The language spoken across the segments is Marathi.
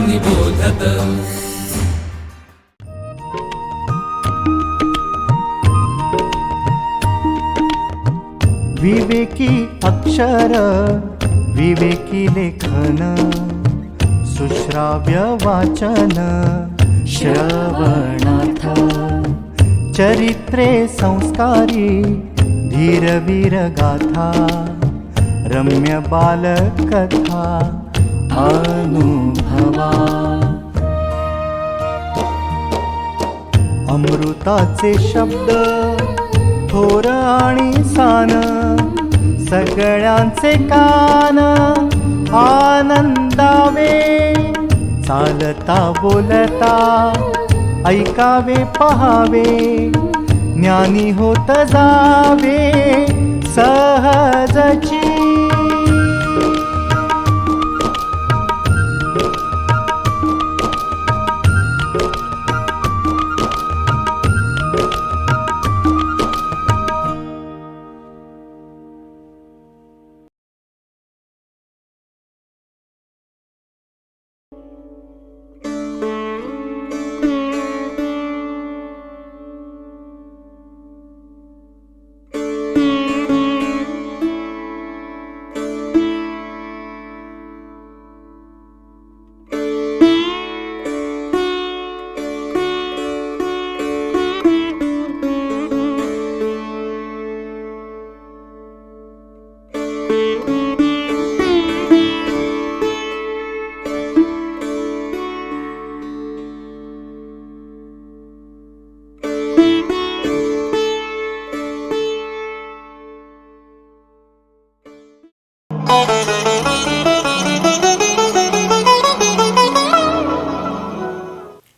निबोधत। विवेकी अक्षर विवेकी लेखन सुश्राव्य वाचन श्रवणार्थ चरित्रे संस्कारी धीरवीर गाथा रम्य बालकथा अनुभवा अमृताचे शब्द थोर आणि सान सगळ्यांचे कान आनंदावे चालता बोलता ऐकावे पहावे ज्ञानी होत जावे सहजची।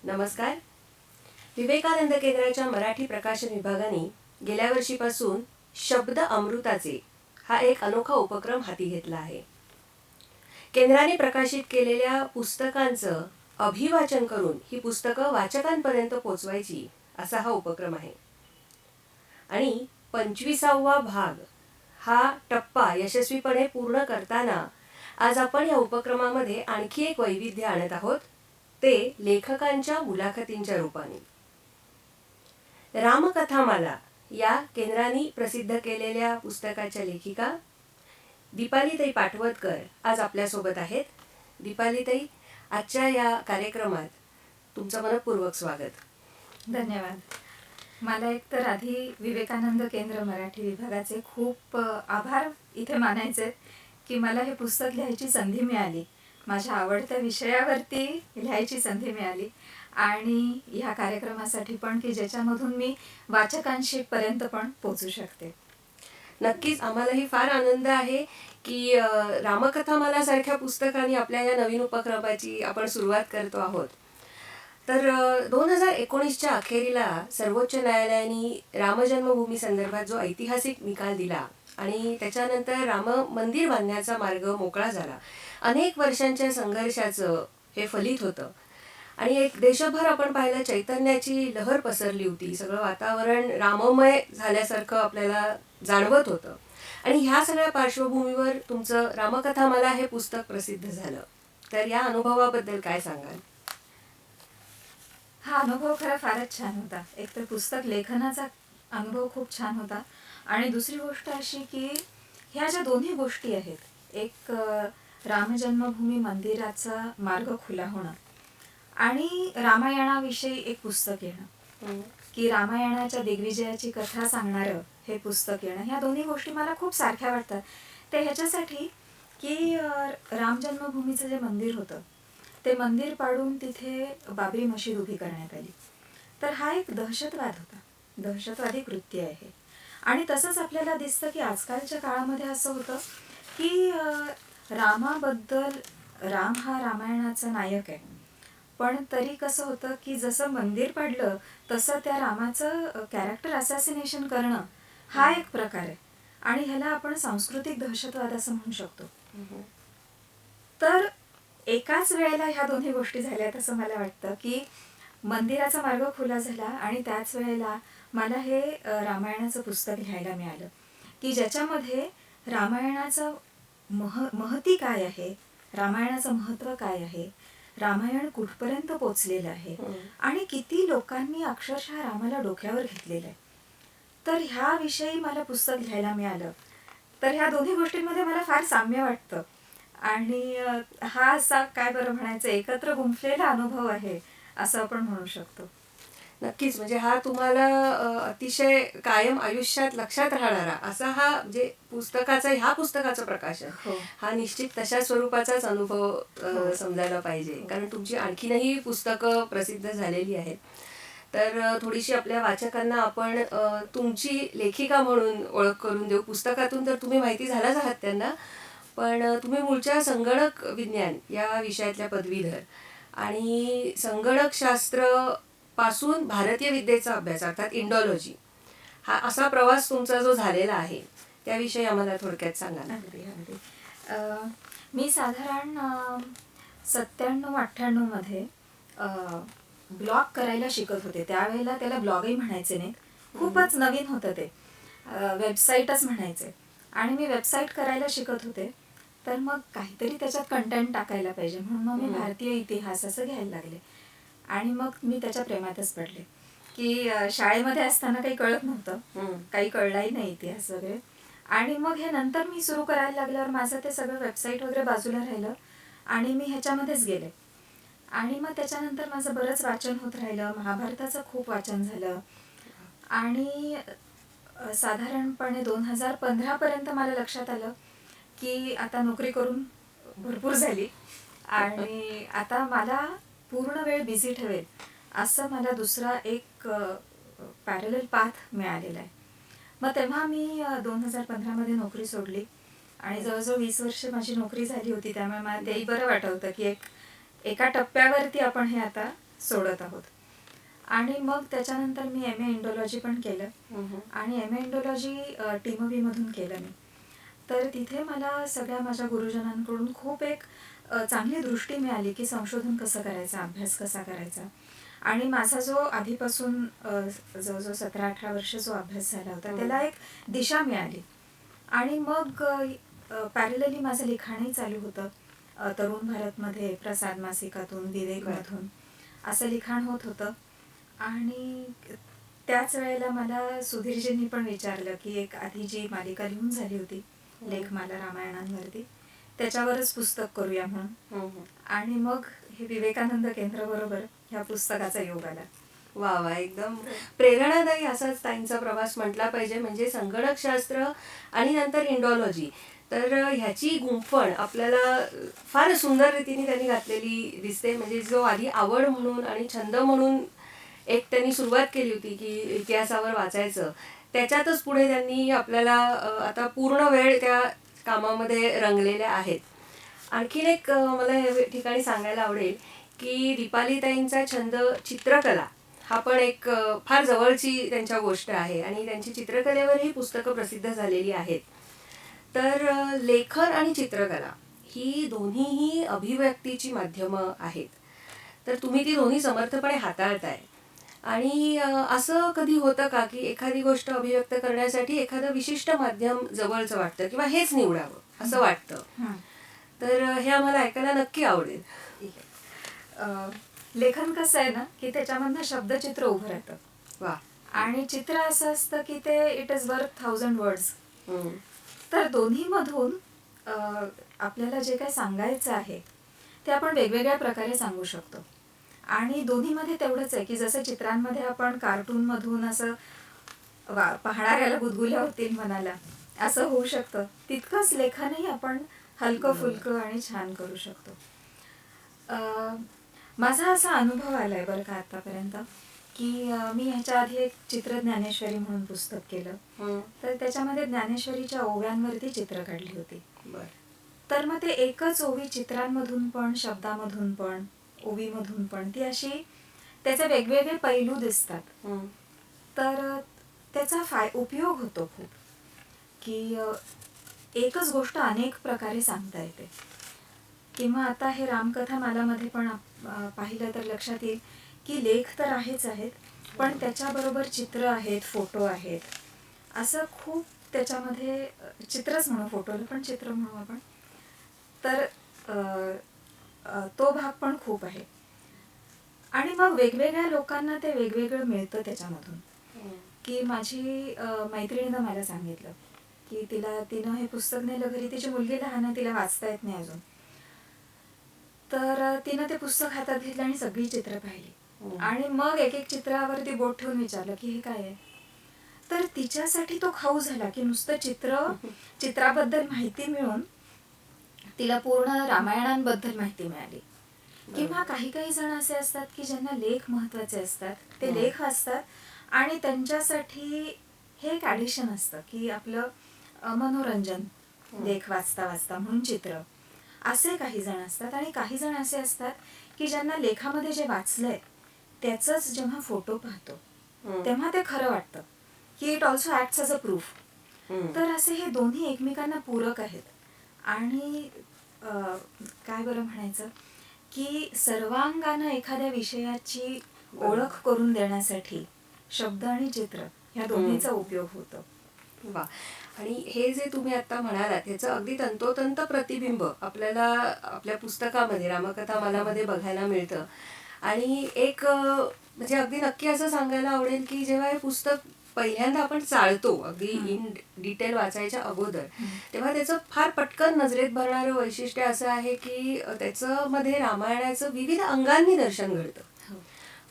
नमस्कार. विवेकानंद केंद्राच्या मराठी प्रकाशन विभागाने गेल्या वर्षीपासून शब्द अमृताचे हा एक अनोखा उपक्रम हाती घेतला आहे. केंद्राने प्रकाशित केलेल्या पुस्तकांचं अभिवाचन करून ही पुस्तकं वाचकांपर्यंत पोचवायची असा हा उपक्रम आहे. आणि 25वा भाग हा टप्पा यशस्वीपणे पूर्ण करताना आज आपण या उपक्रमामध्ये आणखी एक वैविध्य आणत आहोत, ते लेखकांच्या मुलाखतींच्या रूपाने. रामकथामाला या केंद्राने प्रसिद्ध केलेल्या पुस्तकाच्या लेखिका दीपालीताई पाटवदकर आज आपल्यासोबत आहेत. दीपालीताई, आजच्या या कार्यक्रमात तुमचं मनपूर्वक स्वागत. धन्यवाद. मला एकतर आधी विवेकानंद केंद्र मराठी विभागाचे खूप आभार इथे मानायचे की मला हे पुस्तक लिहायची संधी मिळाली, माझ्या आवडत्या विषयावरती लिहायची संधी मिळाली आणि ह्या कार्यक्रमासाठी पण की ज्याच्यामधून मी वाचकांशी पर्यंत पण पोहोचू शकते. नक्कीच आम्हालाही फार आनंद आहे की रामकथामाला सारख्या पुस्तकाने आपल्या या नवीन उपक्रमाची आपण सुरुवात करतो आहोत. तर 2019च्या अखेरीला सर्वोच्च न्यायालयाने रामजन्मभूमी संदर्भात जो ऐतिहासिक निकाल दिला आणि त्याच्यानंतर राम मंदिर बांधण्याचा मार्ग मोकळा झाला. अनेक वर्षांच्या संघर्षाचं हे फलित होतं आणि एक देशभर आपण पाहिलं चैतन्याची लहर पसरली होती. सगळं वातावरण राममय झाल्यासारखं आपल्याला जाणवत होतं. आणि ह्या सगळ्या पार्श्वभूमीवर तुमचं रामकथामाला हे पुस्तक प्रसिद्ध झालं. तर या अनुभवाबद्दल काय सांगाल? हा अनुभव खरा फारच छान होता. एक तर पुस्तक लेखनाचा अनुभव खूप छान होता आणि दुसरी गोष्ट अशी की ह्या ज्या दोन्ही गोष्टी आहेत, एक रामजन्मभूमी मंदिराचा मार्ग खुला होणं आणि रामायणाविषयी एक पुस्तक येणं, की रामायणाच्या दिग्विजयाची कथा सांगणारं हे पुस्तक येणं, ह्या दोन्ही गोष्टी मला खूप सारख्या वाटतात. ते ह्याच्यासाठी की रामजन्मभूमीचं जे मंदिर होतं ते मंदिर पाडून तिथे बाबरी मशीद उभी करण्यात आली. तर हा एक दहशतवाद होता, दहशतवादी कृत्य आहे. आणि तसंच आपल्याला दिसतं की आजकालच्या काळामध्ये असं होतं की रामाबद्दल, राम हा रामायणाचा नायक आहे, पण तरी कसं होतं की जसं मंदिर पाडलं तसं त्या रामाचं कॅरेक्टर असॅसिनेशन करणं हा एक प्रकार आहे आणि ह्याला आपण सांस्कृतिक दहशतवाद असं म्हणू शकतो. तर एकाच वेळेला ह्या दोन्ही गोष्टी झाल्यात असं मला वाटतं की मंदिराचा मार्ग खुला झाला आणि त्याच वेळेला मला हे रामायणाचं पुस्तक लिहायला मिळालं की ज्याच्यामध्ये रामायणाचं महती काय आहे, रामायणाचं महत्त्व काय आहे, रामायण कुठपर्यंत पोचलेलं आहे आणि किती लोकांनी अक्षरशः रामाला डोक्यावर घेतलेलं आहे. तर ह्याविषयी मला पुस्तक लिहायला मिळालं. तर ह्या दोन्ही गोष्टींमध्ये मला फार साम्य वाटतं आणि हा असा काय बरं म्हणायचं एकत्र गुंफलेला अनुभव आहे असं आपण म्हणू शकतो. नक्कीच, म्हणजे हा तुम्हाला अतिशय कायम आयुष्यात लक्षात राहणारा असा हा म्हणजे ह्या पुस्तकाचं प्रकाशन हो. हा निश्चित तशा स्वरूपाचाच अनुभव समजायला पाहिजे, कारण तुमची आणखीनही पुस्तकं प्रसिद्ध झालेली आहेत. तर थोडीशी आपल्या वाचकांना आपण तुमची लेखिका म्हणून ओळख करून देऊ. पुस्तकातून तर तुम्ही माहिती झालाच आहात त्यांना, पण तुम्ही मूळच्या संगणक विज्ञान या विषयातल्या पदवीधर आणि संगणकशास्त्र पासून भारतीय विद्येचा अभ्यास अर्थात इंडॉलॉजी हा असा प्रवास तुमचा जो झालेला आहे त्याविषयी आम्हाला थोडक्यात सांगा ना. अगदी. मी साधारण 97-98 मध्ये ब्लॉग करायला शिकत होते. त्यावेळेला त्याला ब्लॉगही म्हणायचे नाहीत, खूपच नवीन होतं ते, वेबसाईटच म्हणायचे. आणि मी वेबसाईट करायला शिकत होते, तर मग काहीतरी त्याच्यात कंटेंट टाकायला पाहिजे म्हणून मग मी भारतीय इतिहास असं घ्यायला लागले. आणि मग मी त्याच्या प्रेमातच पडले की शाळेमध्ये असताना काही कळत नव्हतं, काही कळलाही नाही इतिहास वगैरे. आणि मग हे नंतर मी सुरू करायला लागल्यावर माझं ते सगळं वेबसाईट वगैरे बाजूला राहिलं आणि मी ह्याच्यामध्येच गेले. आणि मग त्याच्यानंतर माझं बरंच वाचन होत राहिलं, महाभारताचं खूप वाचन झालं. आणि साधारणपणे 2015 पर्यंत मला लक्षात आलं की आता नोकरी करून भरपूर झाली आणि आता मला पूर्ण वेळ बिझी ठेवेल असं मला दुसरा एक पॅरलल पाथ मिळालेला आहे. मग तेव्हा मी 2015 मध्ये नोकरी सोडली आणि जवळजवळ 20 वर्ष माझी नोकरी झाली होती. त्यामुळे मला तेही बरं वाटत होतं की एका टप्प्यावरती आपण हे आता सोडत आहोत. आणि मग त्याच्यानंतर मी MA इंडोलॉजी पण केलं आणि MA इंडोलॉजी TMV मधून केलं मी. तर तिथे मला सगळ्या माझ्या गुरुजनांकडून खूप एक चांगली दृष्टी मिळाली की संशोधन कसं करायचं, अभ्यास कसा करायचा. आणि माझा जो आधीपासून जवळजवळ 17-18 वर्ष जो अभ्यास झाला होता त्याला एक दिशा मिळाली. आणि मग पॅरलली माझं लिखाणही चालू होतं. तरुण भारतमध्ये, प्रसाद मासिकातून, विवेकमधून असं लिखाण होत होतं. आणि त्याच वेळेला मला सुधीरजींनी पण विचारलं की एक आधी जी मालिका लिहून झाली होती लेखमाला रामायणांवरती, त्याच्यावरच पुस्तक करूया म्हणून. आणि मग हे विवेकानंद केंद्र बरोबर ह्या पुस्तकाचा योग आला. वा वा, एकदम प्रेरणादायी असाच ताईंचा प्रवास म्हटला पाहिजे. म्हणजे संगणकशास्त्र आणि नंतर इंडॉलॉजी, तर ह्याची गुंफण आपल्याला फार सुंदर रीतीने त्यांनी घातलेली दिसते. म्हणजे जो आधी आवड म्हणून आणि छंद म्हणून एक त्यांनी सुरुवात केली होती की इतिहासावर वाचायचं, त्याच्यातच पुढे त्यांनी आपल्याला आता पूर्ण वेळ त्या कामामध्ये रंगलेल्या आहेत. आणखीन एक मला या ठिकाणी सांगायला आवडेल की दीपालीताईंचा छंद चित्रकला हा पण एक फार जवळची त्यांच्या गोष्ट आहे आणि त्यांची चित्रकलेवरही पुस्तकं प्रसिद्ध झालेली आहेत. तर लेखन आणि चित्रकला ही दोन्हीही अभिव्यक्तीची माध्यमं आहेत, तर तुम्ही ती दोन्ही समर्थपणे हाताळताय. आणि असं कधी होतं का की एखादी गोष्ट अभिव्यक्त करण्यासाठी एखादं विशिष्ट माध्यम जवळचं वाटतं किंवा हेच निवडावं असं वाटतं, तर हे आम्हाला ऐकायला नक्की आवडेल. लेखन कसं आहे ना की त्याच्यामधनं शब्दचित्र उभं राहतं. वा. आणि चित्र असं असतं की ते इट इज वर्थ 1000 वर्ड्स. तर दोन्हीमधून आपल्याला जे काही सांगायचं आहे ते आपण वेगवेगळ्या प्रकारे सांगू शकतो. आणि दोन्हीमध्ये तेवढंच आहे की जसं चित्रांमध्ये आपण कार्टूनमधून असं पाहणाऱ्याला गुदगुल्या होतील मनाला असं होऊ शकतं, तितकंच लेखनही आपण हलकं फुलकं आणि छान करू शकतो. माझा असा अनुभव आलाय बरं का आतापर्यंत की मी ह्याच्या आधी एक चित्र ज्ञानेश्वरी म्हणून पुस्तक केलं, तर त्याच्यामध्ये ज्ञानेश्वरीच्या ओव्यांवरती चित्र काढली होती. तर मग ते एकच ओवी चित्रांमधून पण, शब्दामधून पण, ओवीमधून पण ती अशी त्याचे वेगवेगळे पैलू दिसतात. तर त्याचा उपयोग होतो खूप की एकच गोष्ट अनेक प्रकारे सांगता येते. किंवा आता हे रामकथा मालामध्ये पण पाहिलं तर लक्षात येईल की लेख तर आहेच आहेत, पण त्याच्याबरोबर चित्र आहेत, फोटो आहेत, असं खूप त्याच्यामध्ये चित्रच म्हणू, फोटोला पण चित्र म्हणू आपण. तर तो भाग पण खूप आहे. आणि मग वेगवेगळ्या लोकांना ते वेगवेगळं मिळतं त्याच्यामधून. की माझी मैत्रिणीनं मला सांगितलं की तिनं हे पुस्तक नेलं घरी. तिची मुलगी लहान आहे, तिला वाचता येत नाही अजून. तर तिनं ते पुस्तक हातात घेतलं आणि सगळी चित्र पाहिली. आणि मग एक एक चित्रावरती बोट ठेवून विचारलं की हे काय आहे. तर तिच्यासाठी तो खाऊ झाला की नुसतं चित्राबद्दल माहिती मिळून तिला पूर्ण रामायणांबद्दल माहिती मिळाली. किंवा काही काही जण असे असतात की ज्यांना लेख महत्वाचे असतात, ते लेख वाचतात आणि त्यांच्यासाठी हे एक ॲडिशन असतं की आपलं मनोरंजन, लेख वाचता वाचता म्हणून चित्र. असे काही जण असतात. आणि काही जण असे असतात की ज्यांना लेखामध्ये जे वाचलंय त्याचंच जेव्हा फोटो पाहतो तेव्हा ते खरं वाटतं की it also acts as a proof. तर असे हे दोन्ही एकमेकांना पूरक आहेत. आणि काय बरं म्हणायचं की सर्वांगानं एखाद्या विषयाची ओळख करून देण्यासाठी शब्द आणि चित्र ह्या दोन्हीचा उपयोग होतो. वा. आणि हे जे तुम्ही आता म्हणालात ह्याचं अगदी तंतोतंत प्रतिबिंब आपल्याला आपल्या पुस्तकामध्ये रामकथा मलामध्ये बघायला मिळतं. आणि एक म्हणजे अगदी नक्की असं सांगायला आवडेल की जेव्हा हे पुस्तक पहिल्यांदा आपण चाळतो अगदी इन डिटेल वाचायच्या अगोदर, तेव्हा त्याचं फार पटकन नजरेत भरणारं वैशिष्ट्य असं आहे की त्याचं मध्ये रामायणाचं विविध अंगांनी दर्शन घडतं.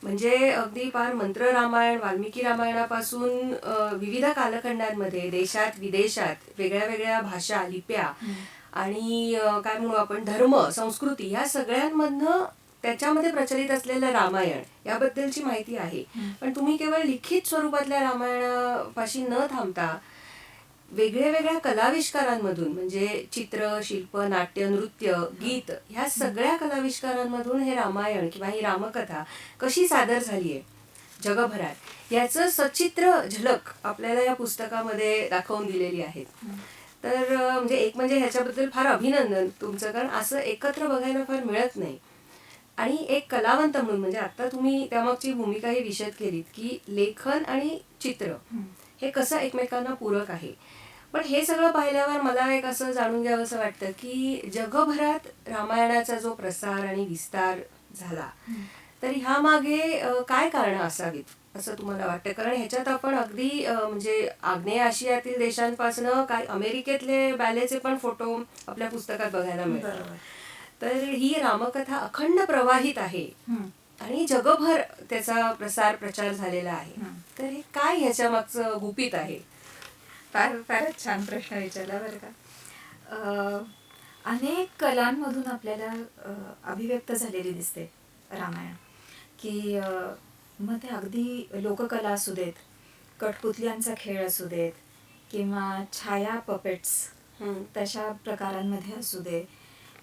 म्हणजे अगदी फार मंत्र रामायण, वाल्मिकी रामायणापासून विविध कालखंडांमध्ये देशात विदेशात वेगळ्या वेगळ्या भाषा, लिप्या आणि काय म्हणू आपण धर्म, संस्कृती ह्या सगळ्यांमधनं त्याच्यामध्ये प्रचलित असलेलं रामायण याबद्दलची माहिती आहे. पण तुम्ही केवळ लिखित स्वरूपातल्या रामायणापाशी न थांबता वेगळ्या वेगळ्या कलाविष्कारांमधून म्हणजे चित्र, शिल्प, नाट्य, नृत्य, गीत ह्या सगळ्या कलाविष्कारांमधून हे रामायण किंवा ही रामकथा कशी सादर झाली आहे जगभरात याचं सचित्र झलक आपल्याला या पुस्तकामध्ये दाखवून दिलेली आहे. तर म्हणजे एक म्हणजे ह्याच्याबद्दल फार अभिनंदन तुमचं, कारण असं एकत्र बघायला फार मिळत नाही. आणि एक कलावंत म्हणून म्हणजे आता तुम्ही त्यामागची भूमिकाही विशद केलीत की लेखन आणि चित्र हे कसं एकमेकांना पूरक आहे. पण हे सगळं पाहिल्यावर मला एक असं जाणून घ्यावं असं वाटतं की जगभरात रामायणाचा जो प्रसार आणि विस्तार झाला तर ह्या मागे काय कारणं असावीत असं तुम्हाला वाटतं. कारण ह्याच्यात आपण अगदी म्हणजे आग्नेय आशियातील देशांपासनं काय अमेरिकेतले बॅलेचे पण फोटो आपल्या पुस्तकात बघायला मिळतात. तर ही रामकथा अखंड प्रवाहित आहे आणि जगभर त्याचा प्रसार प्रचार झालेला आहे. तर हे काय ह्याच्या मागचं गुपित आहे. फारच छान प्रश्न विचारला बरं का. अनेक कलांमधून आपल्याला अभिव्यक्त झालेली दिसते रामायण. की मग ते अगदी लोककला असू देत, कठपुतल्यांचा खेळ असू देत किंवा छाया पपेट्स तशा प्रकारांमध्ये असू दे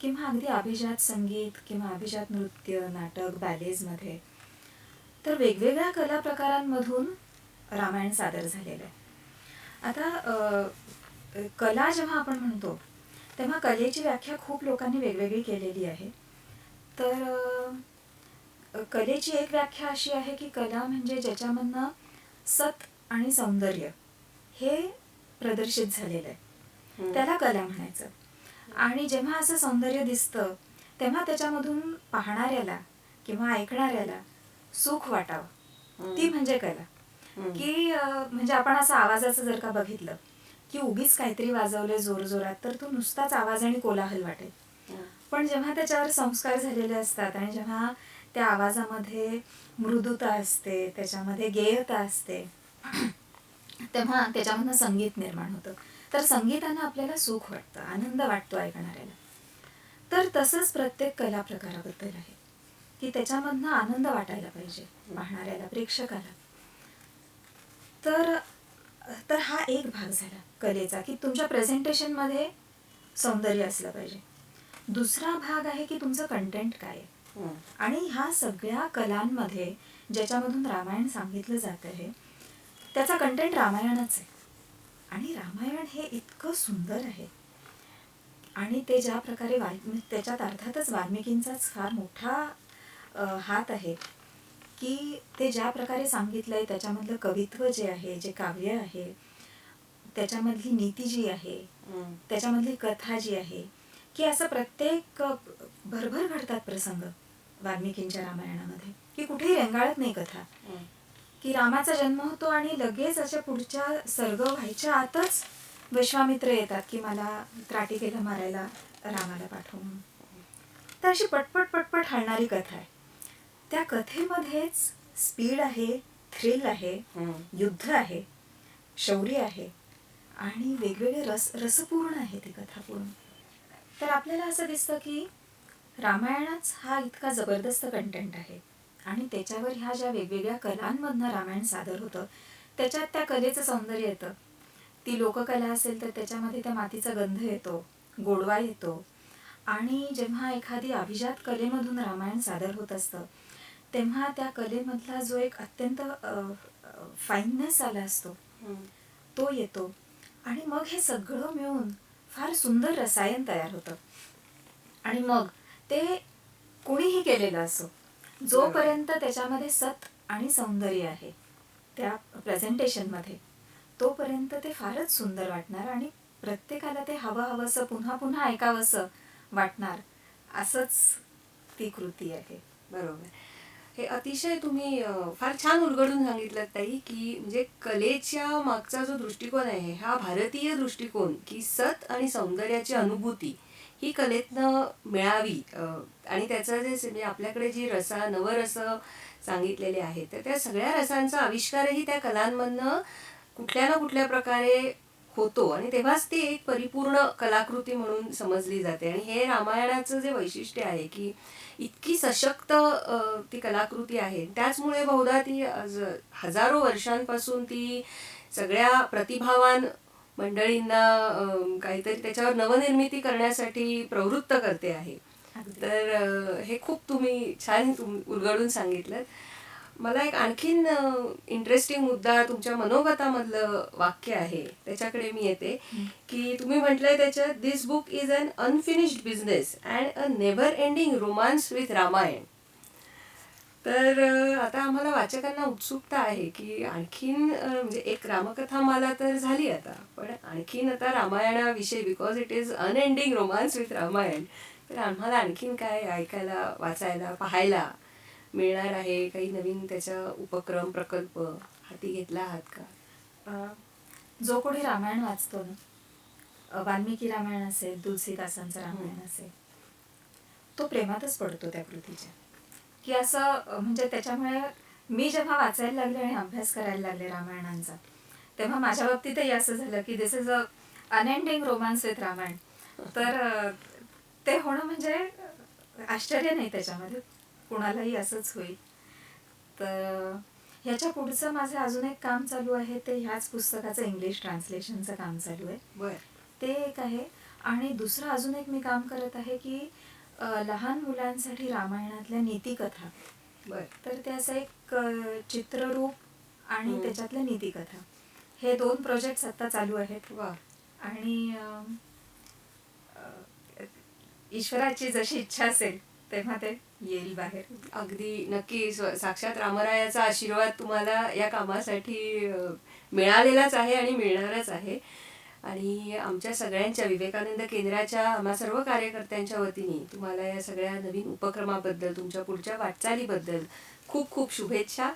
किंवा अगदी अभिजात संगीत किंवा अभिजात नृत्य, नाटक, बॅलेजमध्ये. तर वेगवेगळ्या कला प्रकारांमधून रामायण सादर झालेलं आहे. आता कला जेव्हा आपण म्हणतो तेव्हा कलेची व्याख्या खूप लोकांनी वेगवेगळी केलेली आहे. तर कलेची एक व्याख्या अशी आहे की कला म्हणजे ज्याच्यामधनं सत आणि सौंदर्य हे प्रदर्शित झालेलं आहे त्याला कला म्हणायचं. आणि जेव्हा असं सौंदर्य दिसतं तेव्हा त्याच्यामधून पाहणाऱ्याला किंवा ऐकणाऱ्याला सुख वाटावं, ती म्हणजे कला. की म्हणजे आपण असं आवाजाचं जर का बघितलं की उगीच काहीतरी वाजवले जोरजोरात तर तो नुसताच आवाज आणि कोलाहल वाटेल. पण जेव्हा त्याच्यावर संस्कार झालेले असतात आणि जेव्हा त्या आवाजामध्ये मृदुता असते, त्याच्यामध्ये गेयता असते, तेव्हा त्याच्यामधनं संगीत निर्माण होतं. तर संगीतानं आपल्याला सुख वाटतं, आनंद वाटतो ऐकणाऱ्याला. तर तसंच प्रत्येक कला प्रकाराबद्दल आहे की त्याच्यामधनं आनंद वाटायला पाहिजे पाहणाऱ्याला, प्रेक्षकाला. तर हा एक भाग झाला कलेचा की तुमच्या प्रेझेंटेशनमध्ये सौंदर्य असलं पाहिजे. दुसरा भाग आहे की तुमचं कंटेंट काय आहे. आणि ह्या सगळ्या कलांमध्ये ज्याच्यामधून रामायण सांगितलं जात आहे त्याचा कंटेंट रामायणच आहे. आणि रामायण हे इतकं सुंदर आहे आणि ते ज्या प्रकारे त्याच्यात अर्थातच वाल्मिकींचाच फार मोठा हात आहे की ते ज्या प्रकारे सांगितलंय त्याच्यामधलं कवित्व जे आहे, जे काव्य आहे, त्याच्यामधली नीती जी आहे, त्याच्यामधली कथा जी आहे की असं प्रत्येक भरभर घडतात प्रसंग वाल्मिकींच्या रामायणामध्ये, की कुठेही रेंगाळत नाही कथा. की रामाचा जन्म होतो आणि लगेच अशा पुढच्या सर्ग व्हायच्या आतच विश्वामित्र येतात की मला त्राटिकेला मारायला रामाला पाठव म्हणून. तर अशी पटपट पटपट हलणारी कथा आहे. त्या कथेमध्येच स्पीड आहे, थ्रिल आहे, युद्ध आहे, शौर्य आहे आणि वेगवेगळे रसपूर्ण आहे ती कथा पूर्ण. तर आपल्याला असं दिसतं की रामायणच हा इतका जबरदस्त कंटेंट आहे आणि त्याच्यावर ह्या ज्या वेगवेगळ्या कलांमधनं रामायण सादर होतं त्याच्यात त्या कलेचं सौंदर्य येतं. ती लोककला असेल तर त्याच्यामध्ये त्या मातीचा गंध येतो, गोडवा येतो. आणि जेव्हा एखादी अभिजात कलेमधून रामायण सादर होत असतं तेव्हा त्या कलेमधला जो एक अत्यंत फाईननेस आला असतो तो येतो. आणि मग हे सगळं मिळून फार सुंदर रसायन तयार होतं. आणि मग ते कोणीही केलेलं असो, जोपर्यंत त्याच्यामध्ये सत आणि सौंदर्य आहे त्या प्रेझेंटेशनमध्ये, तोपर्यंत ते फारच सुंदर वाटणार आणि प्रत्येकाला ते हवंसं पुन्हा पुन्हा ऐकावंसं वाटणार. असंच ती कृती आहे. बरोबर. हे अतिशय तुम्ही फार छान उलगडून सांगितलं ताई, की म्हणजे कलेच्या मागचा जो दृष्टिकोन आहे हा भारतीय दृष्टिकोन, की सत आणि सौंदर्याची अनुभूती ही कलेतनं मिळावी. आणि त्याचं जे म्हणजे आपल्याकडे जी नवरस सांगितलेले आहेत तर त्या सगळ्या रसांचा आविष्कारही त्या कलांमधनं कुठल्या ना कुठल्या प्रकारे होतो आणि तेव्हाच ती एक परिपूर्ण कलाकृती म्हणून समजली जाते. आणि हे रामायणाचं जे वैशिष्ट्य आहे की इतकी सशक्त ती कलाकृती आहे, त्याचमुळे बहुधा ती हजारो वर्षांपासून ती सगळ्या प्रतिभावान मंडळींना काहीतरी त्याच्यावर नवनिर्मिती करण्यासाठी प्रवृत्त करते आहे. तर हे खूप तुम्ही छान उलगडून सांगितलं. मला एक आणखीन इंटरेस्टिंग मुद्दा तुमच्या मनोगतामधलं वाक्य आहे त्याच्याकडे मी येते, की तुम्ही म्हटलंय त्याच्यात, this book is un unfinished business and a never ending romance with Ramayana. तर आता आम्हाला वाचकांना उत्सुकता आहे की आणखीन म्हणजे एक रामकथामाला तर झाली आता, पण आणखीन आता रामायणाविषयी, because it is unending romance with Ramayana, तर आम्हाला आणखीन काय ऐकायला, वाचायला, पाहायला मिळणार आहे? काही नवीन त्याचा उपक्रम, प्रकल्प हाती घेतला आहात का? जो कोणी रामायण वाचतो ना, वाल्मिकी रामायण असेल, तुलसीदासांचं रामायण असेल, तो प्रेमातच पडतो त्या कृतीच्या. की असं म्हणजे त्याच्यामुळे मी जेव्हा वाचायला लागले आणि अभ्यास करायला लागले रामायणांचा, तेव्हा माझ्या बाबतीतही असं झालं की this is a unending romance with Ramayana. तर ते होणं म्हणजे आश्चर्य नाही त्याच्यामध्ये, कुणालाही असंच होईल. तर ह्याच्या पुढचं माझं अजून एक काम चालू आहे, ते ह्याच पुस्तकाचं इंग्लिश ट्रान्सलेशनचं काम चालू आहे. बरं. ते एक आहे. आणि दुसरं अजून एक मी काम करत आहे की लहान मुलांसाठी रामायणातल्या नीतिकथा. बरं. तर ते असं एक चित्ररूप आणि त्याच्यातल्या नीतिकथा, हे 2 प्रोजेक्ट्स आता चालू आहेत. वा. आणि ईश्वराची जशी इच्छा असेल तेव्हा ते येईल बाहेर. अगदी नक्की. साक्षात रामरायाचा आशीर्वाद तुम्हाला या कामासाठी मिळालेलाच आहे आणि मिळणारच आहे. आणि आमच्या सगळ्यांच्या, विवेकानंद केंद्राच्या आम्हा सर्व कार्यकर्त्यांच्या वतीने तुम्हाला या सगळ्या नवीन उपक्रमाबद्दल, तुमच्या पुढच्या वाटचालीबद्दल खूप खूप शुभेच्छा.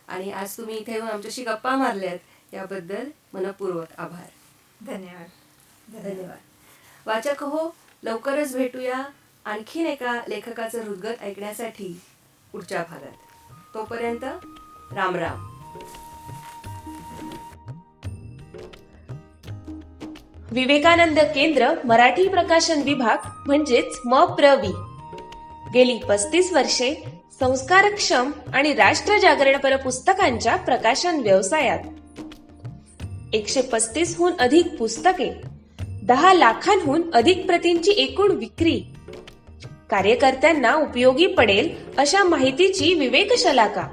आणि आज तुम्ही इथे येऊन आमच्याशी गप्पा मारल्यात याबद्दल मनपूर्वक आभार. धन्यवाद. धन्यवाद. वाचक हो, लवकरच भेटूया आणखीन एका लेखकाचं हृदगत ऐकण्यासाठी पुढच्या भागात. तोपर्यंत राम राम. विवेकानंद केंद्र मराठी प्रकाशन विभाग म्हणजेच MPRV गेली 35 वर्षे संस्कारक्षम आणि राष्ट्र जागरणपर पुस्तकांच्या प्रकाशन व्यवसायात. 135 हून अधिक पुस्तके, 10 लाखांहून अधिक प्रतींची एकूण विक्री, कार्यकर्त्यांना उपयोगी पडेल अशा माहितीची विवेकशलाका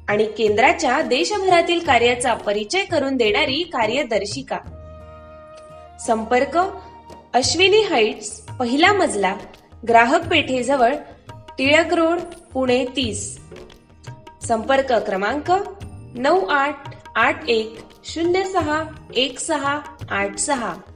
आणि केंद्राच्या देशभरातील कार्याचा परिचय करून देणारी कार्यदर्शिका. संपर्क अश्विनी हाईट्स, पहिला मजला, ग्राहक पेठेजवळ, टिळक रोड, पुणे 30. संपर्क क्रमांक 9881061686.